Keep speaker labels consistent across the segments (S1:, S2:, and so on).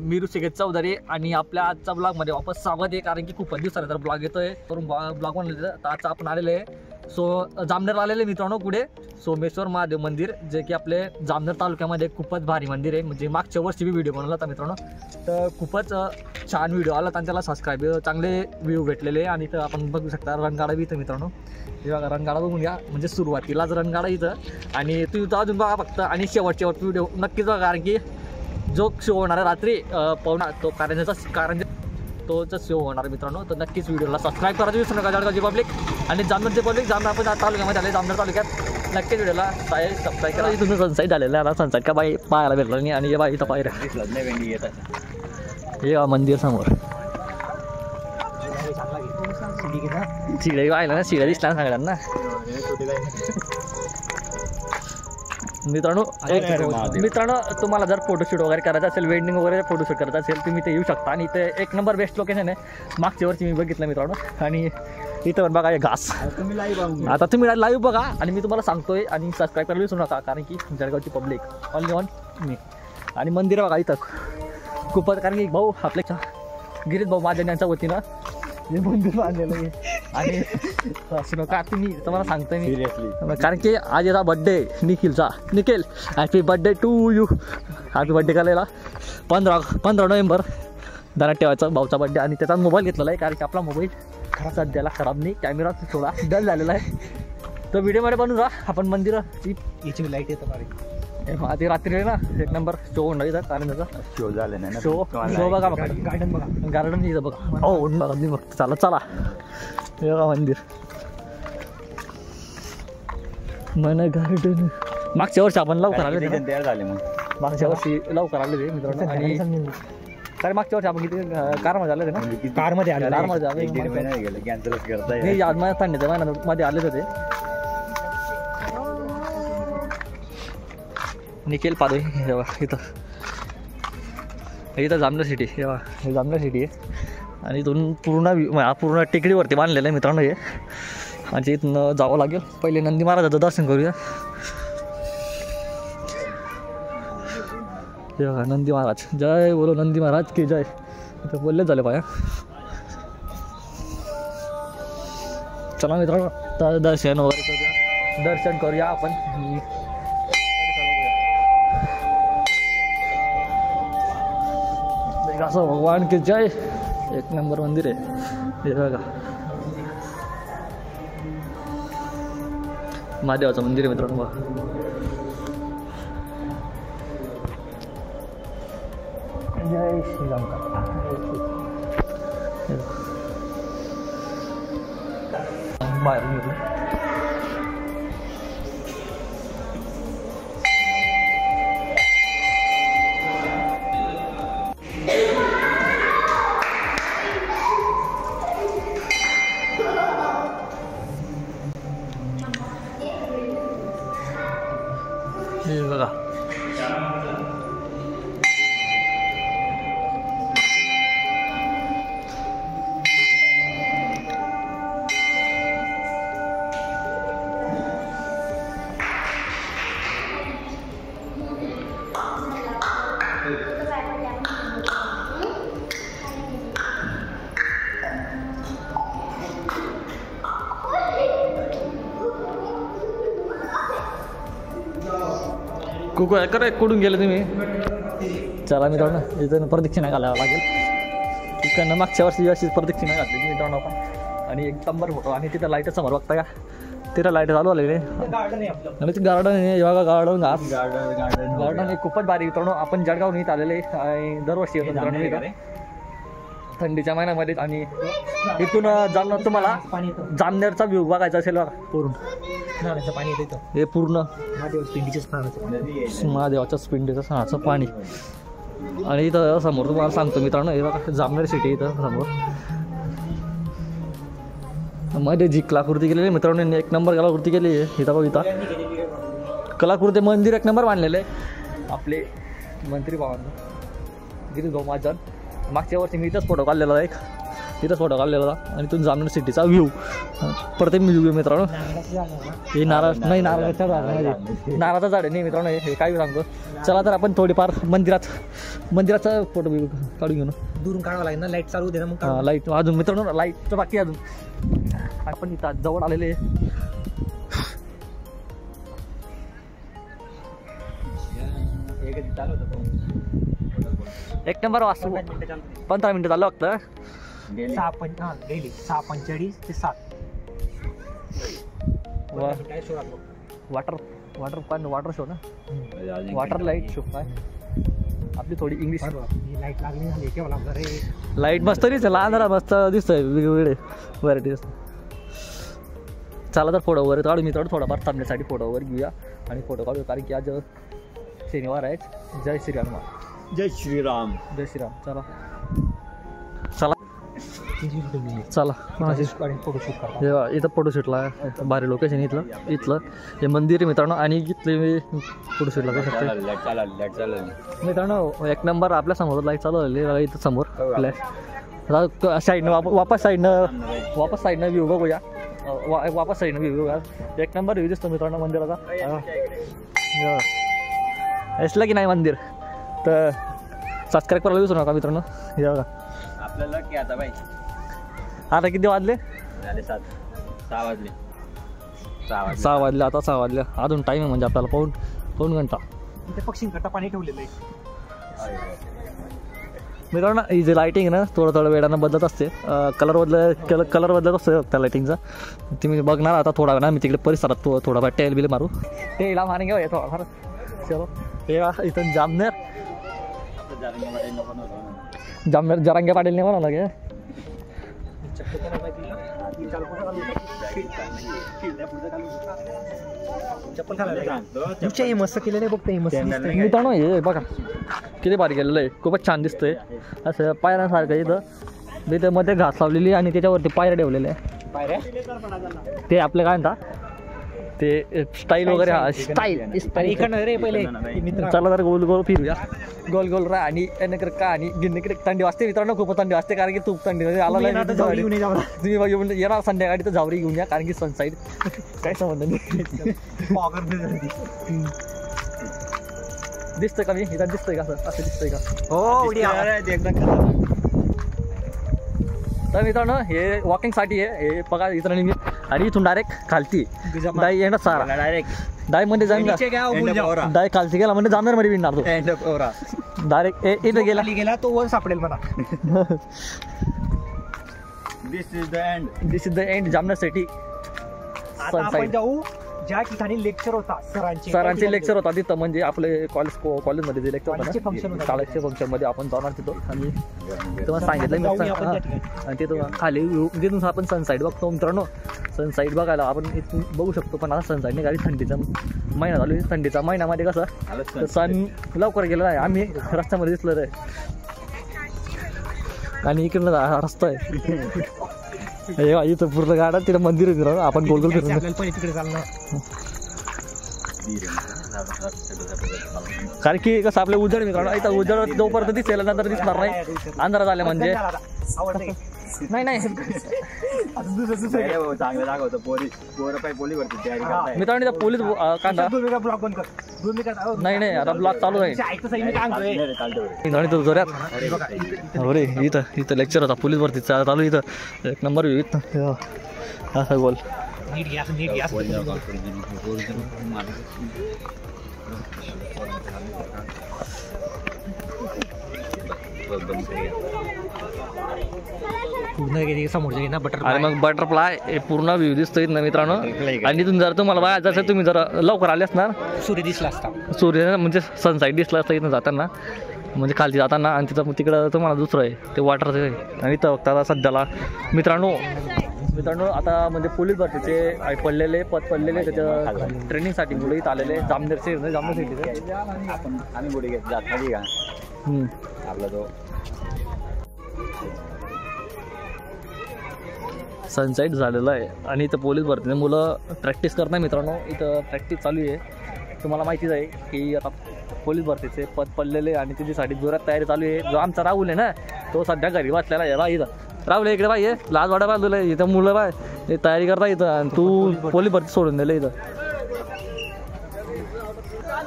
S1: मी ऋषिकेश चौधरी आणि आपल्या आजच्या ब्लॉगमध्ये वापस स्वागत आहे, कारण की खूपच दिवसानंतर ब्लॉग येतोय. करून ब्लॉग बनवले तर आज आपण आलेले आहे. सो जामनेर आलेले मित्रांनो पुढे सोमेश्वर महादेव मंदिर, जे की आपले जामनेर तालुक्यामध्ये खूपच भारी मंदिर आहे. म्हणजे मागच्या वर्षी बी व्हिडिओ बनवला होता मित्रांनो, तर खूपच छान व्हिडिओ आला आणि त्याला सबस्क्राईब चांगले व्ह्यू भेटलेले. आणि इथं आपण बघू शकता रणगाडा बी इथं मित्रांनो. हे बघा रणगाडा बघून घ्या, म्हणजे सुरुवातीलाच रणगाडा इथं. आणि तू इथं अजून बघा फक्त, आणि शेवट व्हिडिओ नक्कीच बघा, कारण की जो शो होणार आहे रात्री पावणा तो कारंजा तोच शो होणार मित्रांनो. तर नक्कीच व्हिडिओला सबस्क्राईब करायचं विसरू नका. जळगावची पब्लिक आणि जामनेरची पब्लिक, जामनेर आपण तालुक्यामध्ये आले, जामनेर तालुक्यात नक्कीच व्हिडिओला सबस्क्राईब करा. इथून सनसाईट आलेला आहे, सनसाईट का बाई पाहायला भेटला नाही. आणि हे बाई इथं पाहिजे हे मंदिर समोर शिड्या पाहिलं ना, शिड्या दिसल्या ना सगळ्यांना मित्रांनो. तुम्हाला जर फोटोशूट वगैरे करायचं असेल, वेडिंग वगैरे फोटोशूट करायचं असेल, तुम्ही ते येऊ शकता. आणि इथे एक नंबर बेस्ट लोकेशन आहे. मागच्या वर्षी मी बघितलं मित्रांनो. आणि इथं पण बघा हे घास. आता तुम्ही लाईव्ह बघा आणि मी तुम्हाला सांगतोय. आणि सबस्क्राईब करायला विसरू नका, कारण की जळगावची पब्लिक ऑनली ऑन मी. आणि मंदिर बघा इथं खूपच, कारण की भाऊ आपल्या गिरीश भाऊ महाजन यांच्या वतीनं हे मंदिर बांधलेलं आहे. आणि असं नका तुम्ही, तुम्हाला सांगतोय मी सिरियसली, कारण की आज याचा बड्डे निखिलचा. Nikhil happy birthday to you. Happy birthday करायला 15 नोव्हेंबर दारात ठेवायचा भाऊचा बड्डे. आणि त्याचा मोबाईल घेतलेला आहे, कारण की आपला मोबाईल सध्याला खराब नाही, कॅमेरा थोडा डल झालेला आहे. तर व्हिडिओमध्ये बनवून राहा. आपण मंदिराची याची लाईट येतं आधी रात्री आहे ना, एक नंबर शो होणार इथं. कारण त्याचा शो झाले नाही, शो बघा बघा, गार्डन बघा, गार्डन इथं बघा. हो बघा बघ, चला हे बघा मंदिर मन गार्डन. मागच्या वर्षी आपण लवकर आले तयार झाले, मग मागच्या वर्षी लवकर आले ते मित्रांनो. आणि कारण मागच्या वर्षी आपण किती कारमध्ये आले होते ना, कारमध्ये आले थंडीच्या महिन्यामध्ये आलेच होते. निखिल पादोई इथं जामनेर सिटी. हे जामनेर सिटी आहे. आणि इथून पूर्ण टेकडीवरती बांधलेलं आहे मित्रांनो हे. आणि इथून जावं लागेल. पहिले नंदी महाराजाचं दर्शन करूया. हे बघा नंदी महाराज, जय बोलो नंदी महाराज की जय. इथं बोललेच झाले पाया. चला मित्रांनो दर्शन वगैरे दर्शन करूया आपण. असं भगवान की जय. एक नंबर मंदिर आहे हे बघा. महादेवाचं मंदिर आहे मित्रांनो. जय श्रीराम. बाहेर बघा. कुठून गेले तुम्ही? चला मित्रांनो इथं प्रदक्षिणा घालावं लागेल. तिकडनं मागच्या वर्षी अशीच प्रदक्षिणा घातली मित्रांनो आपण. आणि एक नंबर फोटो. आणि तिथं लाईट समोर बघता का, तिथं लाईट चालू आलेली. आणि ते गार्डन आहे बघा, गार्डन आहे खूपच भारी मित्रांनो. आपण जळगावहून इथं आलेले आणि दरवर्षी येतो मित्रांनो थंडीच्या महिन्यामध्ये. आणि इथून जामनेर, तुम्हाला जामनेरचा व्ह्यू बघायचा असेल बघा, पूर्ण पाणी येतं हे पूर्ण महादेवाच्या पिंडीचं स्नानाचं पाणी. आणि इथं समोर तुम्हाला सांगतो मित्रांनो, हे बघा जामनेर सिटी इथं समोर. मध्ये जी कलाकृती केलेली मित्रांनो, यांनी एक नंबर कलाकृती केली आहे. इथं बघितला कलाकृती मंदिर एक नंबर बांधलेलं आहे आपले मंत्री भावांना गिरीश भाऊ महाजन. मागच्या वर्षी मी इथंच फोटो काढलेला आहे, इथंच फोटो काढलेला होता. आणि इथून जामनेर सिटीचा व्ह्यू प्रत्येक व्ह्यू मित्रांनो. हे नारळ नाही, नारळाचं झाड नाही, नारळाचं झाड नाही मित्रांनो, हे काय सांगतो. चला तर आपण थोडीफार मंदिराचा फोटो काढून घेऊ ना.
S2: दुरून काढावं लागेल ना, लाईट चालू दे ना मग.
S1: लाईट अजून मित्रांनो, लाईटचं बाकी अजून. आपण इथं जवळ आलेले एक नंबर वाचतो. 15 मिनिटं झालं फक्त.
S2: 6:45 ते 7.
S1: वॉटर शो ना, वॉटर लाईट शो काय आपली थोडी इंग्लिश.
S2: लाईट लागली,
S1: लाईट मस्त दिसते, लहान मस्त दिसतंय, वेगवेगळे व्हरायटीज. चला तर फोटो वगैरे काढू मित्रांनो, थोडाफार थांबण्यासाठी फोटो वगैरे घेऊया आणि फोटो काढू, कारण की आज शनिवार आहे. जय श्रीराम.
S3: जय श्रीराम.
S1: जय श्रीराम. चला चला चला
S2: फोटोशूट करा.
S1: इथं फोटोशूटला भारी लोकेशन इथलं हे मंदिर आहे मित्रांनो. आणि इथले मी फोटोशूटला करू शकतो मित्रांनो. एक नंबर आपल्या समोर लाईट चालू झाली इथं समोर. साईडनं वापस साईडनं व्ह्यू बघूया. वापस साईडनं व्ह्यू बघूया. एक नंबर व्ह्यू दिसतो मित्रांनो मंदिराचा. असलं की नाही मंदिर तर सबस्क्राईब करायला विसरू नका मित्रांनो. हे बघा
S3: आपल्याला की आता बाई
S1: आता किती वाजले?
S3: झाले 6 वाजले.
S1: 6 वाजले आता 6 वाजले. अजून टाईम आहे म्हणजे आपल्याला पाऊण घंटा.
S2: इथे पक्षींकरता पाणी ठेवलेलं आहे
S1: मित्रांनो. ही जे लाईटिंग आहे ना थोडं वेळानं बदलत असते. कलर बदलत असतो त्या लाईटिंगचा. तुम्ही बघणार आता थोडा वेळा मी तिकडे परिसरात थोडाफार टेल बिल मारू. टेला मारे घेऊ थोडाफार. चलो हे इथं जामनेर जरांगे पाटील नाही म्हणा लागे.
S2: मस्त केलेलं बघते
S1: मित्रांनो. हे बघा किती भारी केलेलं आहे, खूपच छान दिसतंय. असं पायऱ्यांसारखं इथं इथं मध्ये घास लावलेली आणि त्याच्यावरती पायऱ्या ठेवलेल्या आहे. ते आपले काय म्हणतात ते स्टाईल वगैरे. स्टाईल चला तर गोल फिरूया. गोल राहा आणि का आणि गिन्नीकडे थंडी वाजते मित्रांनो, खूप थंडी वाजते, कारण की खूप थंडी आला तुम्ही घेऊन येणार संध्याकाळी तर झावरी घेऊन या, कारण की सनसाईड काय संबंध नाही. दिसतंय का मी इथं? दिसतंय का असं दिसतंय का?
S2: हो.
S1: तर मित्रांनो हे वॉकिंगसाठी आहे. हे बघा इथं मी आणि इथून डायरेक्ट खालती डाय येणार सारा डाय मध्ये जाऊन डाय खालती गेला म्हणजे जामनेर मध्ये विणणार तो डायरेक्ट इथं गेला
S2: तो वर सापडेल मला.
S1: This is the end Jamner city.
S2: आपण जाऊ ज्या ठिकाणी लेक्चर होता
S1: सरांचे लेक्चर होता तिथं, म्हणजे आपले कॉलेजमध्ये जे लेक्चर होता शाळेच्या फंक्शनमध्ये आपण जाणार तिथं. आणि तुम्हाला सांगितलं मी आणि तिथं खाली तिथून आपण सनसाईड बघतो मित्रांनो. सनसाईड बघायला आपण इथून बघू शकतो, पण आता सनसाईड नाही गाडी थंडीचा महिना चालू. थंडीचा महिन्यामध्ये कसं सन लवकर गेलं नाही. आम्ही रस्त्यामध्ये दिसलं रे आणि इकडनं रस्ता आहे. इथं पूर्ण गाडा तिथं मंदिर आहे. आपण गोल फिरून
S2: तिकडे चालणार,
S1: कारण की कसं आपल्या उजळ मित्रांनो इथं उजळ जोपर्यंत दिसेल नंतर दिसणार नाही. अंधारात झाले म्हणजे नाही मित्रांनो पोलीस कांदा नाही आता ब्लॉक चालू आहे जोरात. अरे इथं लेक्चर होता पोलीस भरती चालू. इथं एक नंबर इथं असा गोल. आणि मग बटरफ्लाय हे पूर्ण व्ह्यू दिसतोय ना मित्रांनो. आणि तिथून जर तुम्हाला बघायचं असेल तुम्ही जर लवकर आले असणार
S2: सूर्य दिसला असता,
S1: सूर्य म्हणजे सनसाईड दिसला असता इथं जाताना, म्हणजे खालती जाताना. आणि तिकडं तुम्हाला दुसरं आहे ते वॉटरचं आहे. आणि इथं बघता सध्याला मित्रांनो आता म्हणजे पोलीस भरतीचे पडलेले पद पडलेले त्याच्या ट्रेनिंगसाठी मुलं इथं आलेले जामनेर सिटीचे.
S3: आम्ही गुढी घेत जात नाही का आपला तो
S1: सनसेट झालेलं आहे आणि इथं पोलीस भरतीने मुलं प्रॅक्टिस करतात मित्रांनो. इथं प्रॅक्टिस चालू आहे. तुम्हाला माहितीच आहे की आता पोलीस भरतीचे पद पडलेले आणि त्याच्यासाठी जोरात तयारी चालू आहे. जो आमचा राहुल आहे ना तो सध्या घरी वाचलेला आहे. बा इथं राहुल इकडे बाई आहे लाज वाडा बांधलेलं आहे. इथं मुलं बाय हे तयारी करता इथं आणि तू पोलीस भरती सोडून दिलं इथं.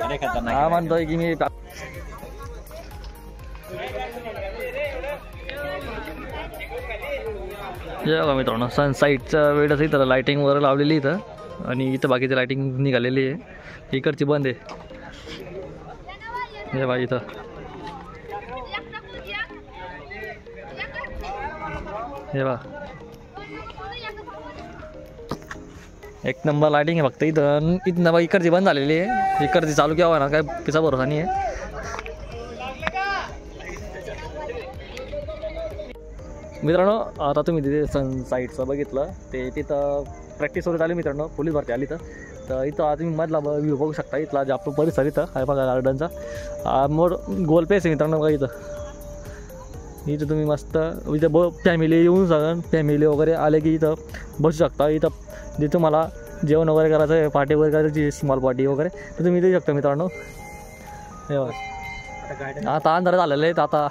S3: अरे खतरनाक
S1: हा म्हणतोय की मी बघा मित्रांनो सनसाईटच्या वेळेस इथं लाईटिंग वगैरे लावलेली इथं आणि इथं बाकीची लाईटिंग निघालेली आहे. इकडची बंद आहे. हे बघा इथं हे बघा एक नंबर लाईटिंग आहे फक्त इथं. इथं बघा इकडची बंद झालेली आहे. इकडची चालू केव्हा ना काय तिचा भरोसा नाही आहे. मित्रांनो आता तुम्ही तिथे सनसाईटचं बघितलं ते तिथं प्रॅक्टिस वगैरे आली मित्रांनो. पोलीस भरती आली तर इथं आता तुम्ही मधला व्ह्यू बघू शकता. इथला जे आपलं परिसर इथं आहे बघा गार्डनचा मोर गोल पेस आहे मित्रांनो. बघा इथं तुम्ही मस्त इथं फॅमिली येऊन सगळं फॅमिली वगैरे आले की इथं बसू शकता. इथं जे तुम्हाला जेवण वगैरे करायचं आहे पार्टी वगैरे करायची स्मॉल पार्टी वगैरे तर तुम्ही इथे येऊ शकता मित्रांनो. हे बघा आता अंधार झालेले आहेत. आता